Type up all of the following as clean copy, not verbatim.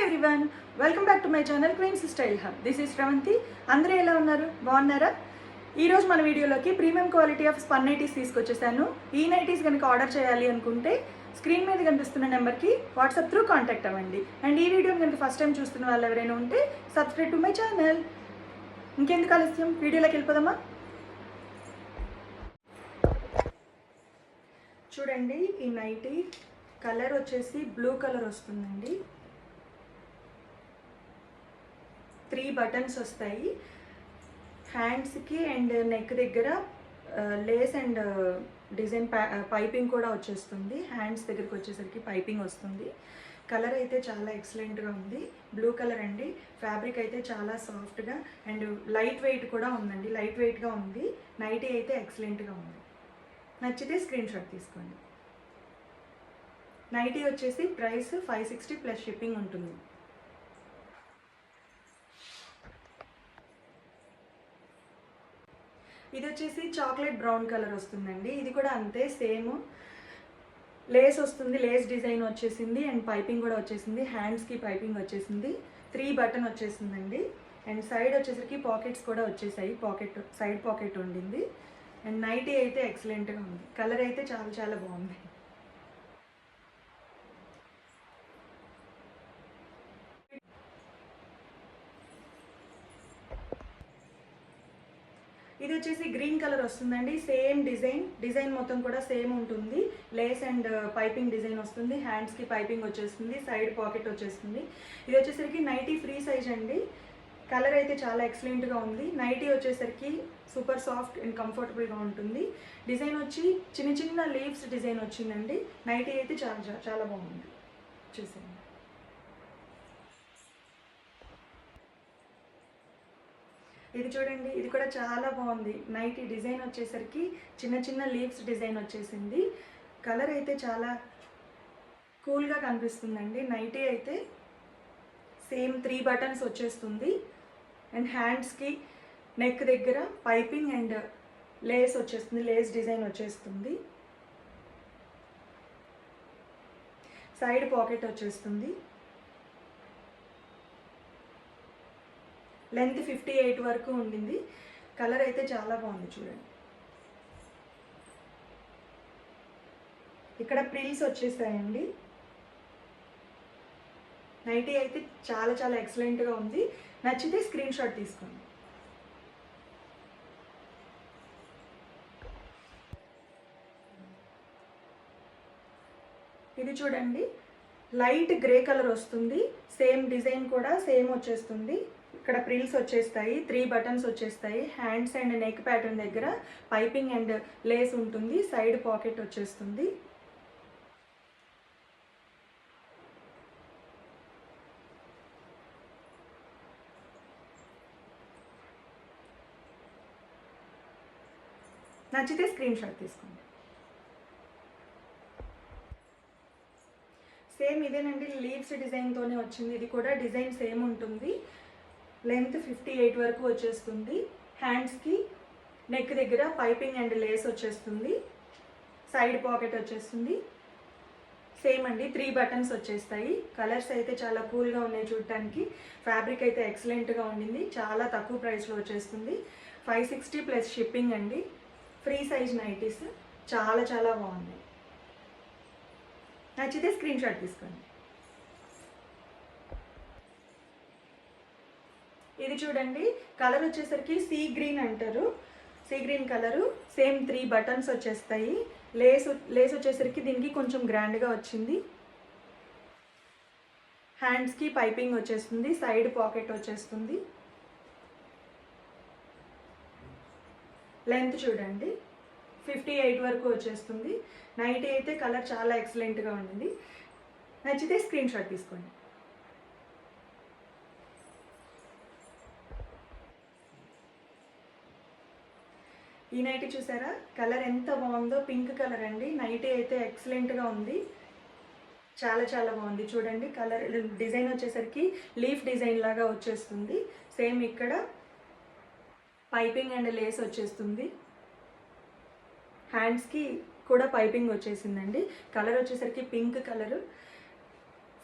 Everyone, welcome back to my channel queens style hub. This is Sravanthi. అందరూ ఎలా ఉన్నారు? బాగున్నారా? ఈరోజు మన వీడియోలోకి premium quality of spun nighties తీసుకొచ్చేసాను. ఈ నైటీస్ కనుక ఆర్డర్ చేయాలి అనుకుంటే స్క్రీన్ మీద కనిపిస్తున్న నెంబర్కి వాట్సాప్ త్రూ కాంటాక్ట్ అవ్వండి. అండ్ ఈ వీడియోని కనుక ఫస్ట్ టైం చూస్తున్న వాళ్ళు ఎవరైనా ఉంటే సబ్స్క్రైబ్ టు మై ఛానల్. ఇంకెందుకు ఆలస్యం, వీడియోలోకి వెళ్ళిపోదామా? చూడండి, ఈ నైటీ కలర్ వచ్చేసి బ్లూ కలర్ వస్తుందండి. 3 బటన్స్ వస్తాయి. హ్యాండ్స్కి అండ్ నెక్ దగ్గర లేస్ అండ్ డిజైన్ పైపింగ్ కూడా వచ్చేస్తుంది. హ్యాండ్స్ దగ్గరికి వచ్చేసరికి పైపింగ్ వస్తుంది. కలర్ అయితే చాలా ఎక్సలెంట్గా ఉంది. బ్లూ కలర్ అండి. ఫ్యాబ్రిక్ అయితే చాలా సాఫ్ట్గా అండ్ లైట్ వెయిట్ కూడా ఉందండి. లైట్ వెయిట్గా ఉంది. నైటీ అయితే ఎక్సలెంట్గా ఉంది. నచ్చితే స్క్రీన్ షాట్ తీసుకోండి. నైటీ వచ్చేసి ప్రైస్ 560 ప్లస్ షిప్పింగ్ ఉంటుంది. ఇది వచ్చేసి చాక్లెట్ బ్రౌన్ కలర్ వస్తుందండి. ఇది కూడా అంతే, సేమ్ లేస్ వస్తుంది. లేస్ డిజైన్ వచ్చేసింది అండ్ పైపింగ్ కూడా వచ్చేసింది. హ్యాండ్స్కి పైపింగ్ వచ్చేసింది. 3 బటన్ వచ్చేసిందండి. అండ్ సైడ్ వచ్చేసరికి పాకెట్స్ కూడా వచ్చేసాయి. సైడ్ పాకెట్ ఉండింది. అండ్ నైటీ అయితే ఎక్సలెంట్గా ఉంది. కలర్ అయితే చాలా చాలా బాగుంది. ఇది వచ్చేసి గ్రీన్ కలర్ వస్తుందండి. సేమ్ డిజైన్ మొత్తం కూడా సేమ్ ఉంటుంది. లేస్ అండ్ పైపింగ్ డిజైన్ వస్తుంది. హ్యాండ్స్కి పైపింగ్ వచ్చేస్తుంది. సైడ్ పాకెట్ వచ్చేస్తుంది. ఇది వచ్చేసరికి నైటీ ఫ్రీ సైజ్ అండి. కలర్ అయితే చాలా ఎక్సలెంట్గా ఉంది. నైటీ వచ్చేసరికి సూపర్ సాఫ్ట్ అండ్ కంఫర్టబుల్గా ఉంటుంది. డిజైన్ వచ్చి చిన్న చిన్న లీవ్స్ డిజైన్ వచ్చిందండి. నైటీ అయితే చాలా చాలా బాగుంది. చూసాను. ఇది చూడండి, ఇది కూడా చాలా బాగుంది. నైటీ డిజైన్ వచ్చేసరికి చిన్న చిన్న లీవ్స్ డిజైన్ వచ్చేసింది. కలర్ అయితే చాలా కూల్గా కనిపిస్తుందండి. నైటీ అయితే సేమ్ 3 బటన్స్ వచ్చేస్తుంది. అండ్ హ్యాండ్స్కి నెక్ దగ్గర పైపింగ్ అండ్ లేస్ వచ్చేస్తుంది. లేస్ డిజైన్ వచ్చేస్తుంది. సైడ్ పాకెట్ వచ్చేస్తుంది. లెంత్ 58 వరకు ఉండింది. కలర్ అయితే చాలా బాగుంది. చూడండి, ఇక్కడ ప్రిల్స్ వచ్చేసాయండి. నైటీ అయితే చాలా చాలా ఎక్సలెంట్గా ఉంది. నచ్చితే స్క్రీన్ షాట్ తీసుకోండి. ఇది చూడండి, లైట్ గ్రే కలర్ వస్తుంది. సేమ్ డిజైన్ కూడా సేమ్ వచ్చేస్తుంది. ఇక్కడ ప్రిల్స్ వచ్చేస్తాయి. 3 బటన్స్ వచ్చేస్తాయి. హ్యాండ్స్ అండ్ నెక్ ప్యాటర్న్ దగ్గర పైపింగ్ అండ్ లేస్ ఉంటుంది. సైడ్ పాకెట్ వచ్చేస్తుంది. నచ్చితే స్క్రీన్ షాట్ తీసుకోండి. సేమ్ ఇదేనండి, లీవ్స్ డిజైన్తోనే వచ్చింది. ఇది కూడా డిజైన్ సేమ్ ఉంటుంది. లెంత్ 58 వరకు వచ్చేస్తుంది. హ్యాండ్స్కి నెక్ దగ్గర పైపింగ్ అండ్ లేస్ వచ్చేస్తుంది. సైడ్ పాకెట్ వచ్చేస్తుంది. సేమ్ అండి, 3 బటన్స్ వచ్చేస్తాయి. కలర్స్ అయితే చాలా కూల్గా ఉన్నాయి చూడటానికి. ఫ్యాబ్రిక్ అయితే ఎక్సలెంట్గా ఉండింది. చాలా తక్కువ ప్రైస్లో వచ్చేస్తుంది. 560 ప్లస్ షిప్పింగ్ అండి. ఫ్రీ సైజ్ నైటీస్ చాలా చాలా బాగున్నాయి. నచ్చితే స్క్రీన్ షాట్ తీసుకోండి. ఇది చూడండి, కలర్ వచ్చేసరికి సీ గ్రీన్ అంటారు. Sea green colour. Same 3 buttons వచ్చేస్తాయి. లేస్ వచ్చేసరికి దీనికి కొంచెం గ్రాండ్గా వచ్చింది. హ్యాండ్స్కి పైపింగ్ వచ్చేస్తుంది. సైడ్ పాకెట్ వచ్చేస్తుంది. లెంత్ చూడండి, 58 వరకు వచ్చేస్తుంది. నైటీ అయితే కలర్ చాలా ఎక్సలెంట్గా ఉండింది. నచ్చితే స్క్రీన్ షాట్ తీసుకోండి. ఈ నైటీ చూసారా, కలర్ ఎంత బాగుందో. పింక్ కలర్ అండి. నైటీ అయితే ఎక్సలెంట్గా ఉంది. చాలా చాలా బాగుంది. చూడండి, కలర్ డిజైన్ వచ్చేసరికి లీఫ్ డిజైన్ లాగా వచ్చేస్తుంది. సేమ్ ఇక్కడ పైపింగ్ అండ్ లేస్ వచ్చేస్తుంది. హ్యాండ్స్కి కూడా పైపింగ్ వచ్చేసిందండి. కలర్ వచ్చేసరికి పింక్ కలరు.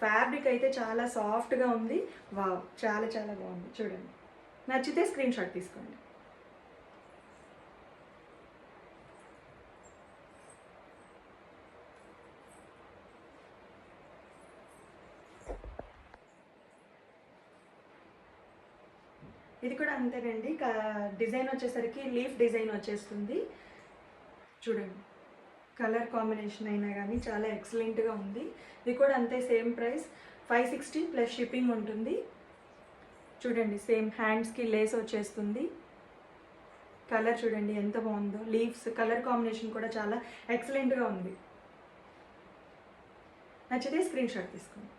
ఫ్యాబ్రిక్ అయితే చాలా సాఫ్ట్గా ఉంది. వావ్, చాలా చాలా బాగుంది. చూడండి, నచ్చితే స్క్రీన్ షాట్ తీసుకోండి. ఇది కూడా అంతేనండి. డిజైన్ వచ్చేసరికి లీఫ్ డిజైన్ వచ్చేస్తుంది. చూడండి, కలర్ కాంబినేషన్ అయినా కానీ చాలా ఎక్సలెంట్గా ఉంది. ఇది కూడా అంతే, సేమ్ ప్రైస్ 560 ప్లస్ షిప్పింగ్ ఉంటుంది. చూడండి, సేమ్ హ్యాండ్స్కి లేస్ వచ్చేస్తుంది. కలర్ చూడండి ఎంత బాగుందో. లీవ్స్ కలర్ కాంబినేషన్ కూడా చాలా ఎక్సలెంట్గా ఉంది. నచ్చితే స్క్రీన్ షాట్ తీసుకోండి.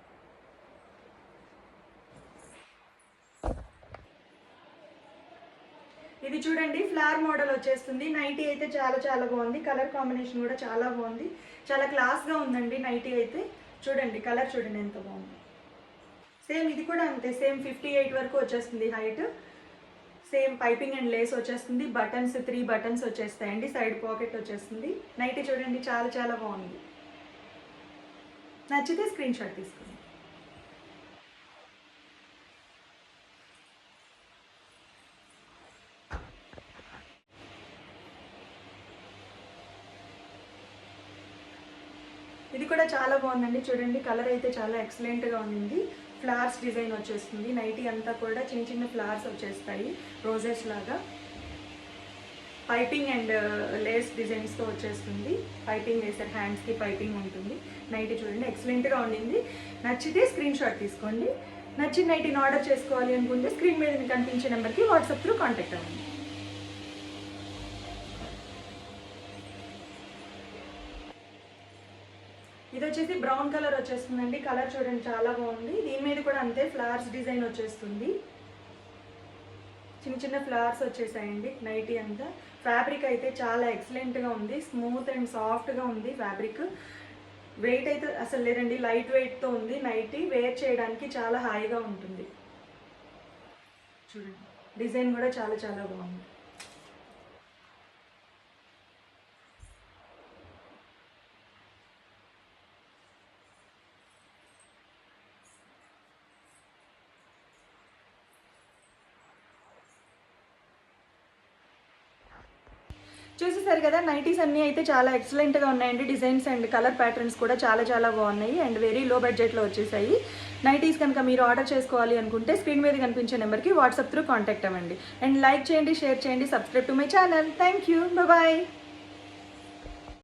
ఇది చూడండి, ఫ్లవర్ మోడల్ వచ్చేస్తుంది. నైటీ అయితే చాలా చాలా బాగుంది. కలర్ కాంబినేషన్ కూడా చాలా బాగుంది. చాలా క్లాస్గా ఉందండి నైటీ అయితే. చూడండి, కలర్ చూడండి ఎంత బాగుంది. సేమ్ ఇది కూడా అంతే, సేమ్ 58 వరకు వచ్చేస్తుంది height. Same piping and lace వచ్చేస్తుంది. బటన్స్ 3 బటన్స్ వచ్చేస్తాయండి. సైడ్ పాకెట్ వచ్చేస్తుంది. నైటీ చూడండి చాలా చాలా బాగుంది. నచ్చితే స్క్రీన్ షాట్ తీసుకోండి. ఇది కూడా చాలా బాగుందండి. చూడండి, కలర్ అయితే చాలా ఎక్సలెంట్గా ఉంది. ఫ్లవర్స్ డిజైన్ వచ్చేస్తుంది. నైటీ అంతా కూడా చిన్న చిన్న ఫ్లవర్స్ వచ్చేస్తాయి, రోజెస్ లాగా. పైపింగ్ అండ్ లేస్ డిజైన్స్తో వచ్చేస్తుంది. పైపింగ్ వేసారు, హ్యాండ్స్కి పైపింగ్ ఉంటుంది. నైటీ చూడండి ఎక్సలెంట్గా ఉండింది. నచ్చితే స్క్రీన్ షాట్ తీసుకోండి. నచ్చిన నైటీని ఆర్డర్ చేసుకోవాలి అనుకుంటే స్క్రీన్ మీద కనిపించే నెంబర్కి వాట్సాప్ త్రూ కాంటాక్ట్ అవ్వండి. ఇది వచ్చేసి బ్రౌన్ కలర్ వచ్చేస్తుందండి. కలర్ చూడండి చాలా బాగుంది. దీని మీద కూడా అంతే, ఫ్లవర్స్ డిజైన్ వచ్చేస్తుంది. చిన్న చిన్న ఫ్లవర్స్ వచ్చేసాయండి నైటీ అంతా. ఫ్యాబ్రిక్ అయితే చాలా ఎక్సలెంట్గా ఉంది. స్మూత్ అండ్ సాఫ్ట్గా ఉంది ఫ్యాబ్రిక్. వెయిట్ అయితే అసలు లేదండి, లైట్ వెయిట్తో ఉంది. నైటీ వేర్ చేయడానికి చాలా హాయిగా ఉంటుంది. చూడండి, డిజైన్ కూడా చాలా చాలా బాగుంది. చూసేసారు కదా, నైటీస్ అన్నీ అయితే చాలా ఎక్సలెంట్గా ఉన్నాయండి. డిజైన్స్ అండ్ కలర్ ప్యాటర్న్స్ కూడా చాలా చాలా బాగున్నాయి అండ్ వెరీ లో బడ్జెట్లో వచ్చేసాయి. నైటీస్ కనుక మీరు ఆర్డర్ చేసుకోవాలి అనుకుంటే స్క్రీన్ మీద కనిపించే నెంబర్కి వాట్సాప్ త్రూ కాంటాక్ట్ అవ్వండి. అండ్ లైక్ చేయండి, షేర్ చేయండి, subscribe to my channel. Thank you, bye.